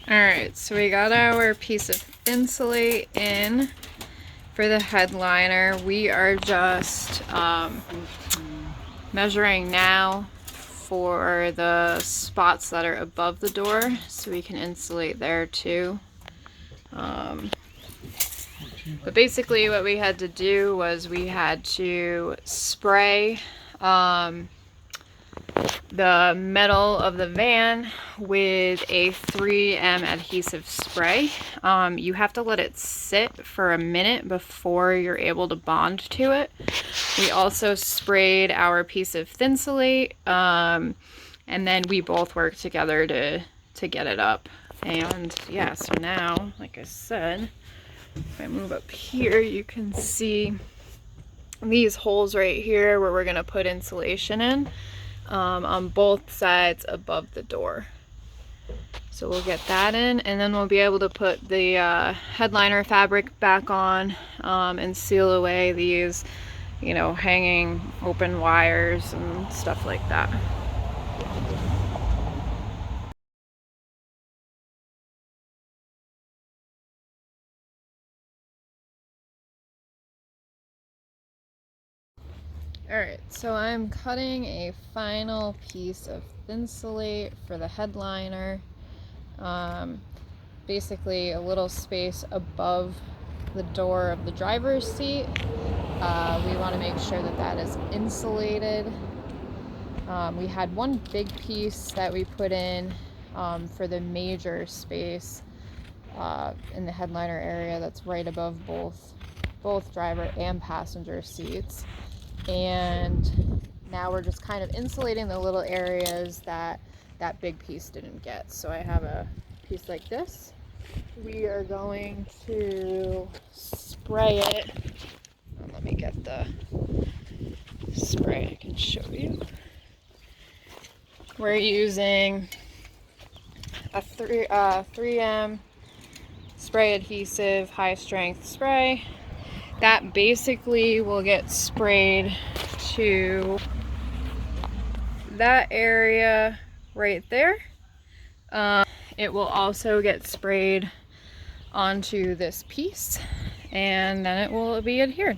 Alright, so we got our piece of Thinsulate in for the headliner. We are just measuring now for the spots that are above the door so we can insulate there too. But basically what we had to do was we had to spray the metal of the van with a 3M adhesive spray. You have to let it sit for a minute before you're able to bond to it. We also sprayed our piece of Thinsulate, and then we both worked together to get it up. And yeah, so now, like I said, if I move up here, you can see these holes right here where we're going to put insulation in. On both sides above the door. So we'll get that in, and then we'll be able to put the headliner fabric back on and seal away these, you know, hanging open wires and stuff like that. Alright, so I'm cutting a final piece of Thinsulate for the headliner. Basically a little space above the door of the driver's seat. We want to make sure that that is insulated. We had one big piece that we put in for the major space in the headliner area that's right above both driver and passenger seats. And now we're just kind of insulating the little areas that that big piece didn't get. So I have a piece like this. We are going to spray it. Let me get the spray I can show you. We're using a 3M spray adhesive high strength spray. That basically will get sprayed to that area right there. It will also get sprayed onto this piece, and then it will be adhered.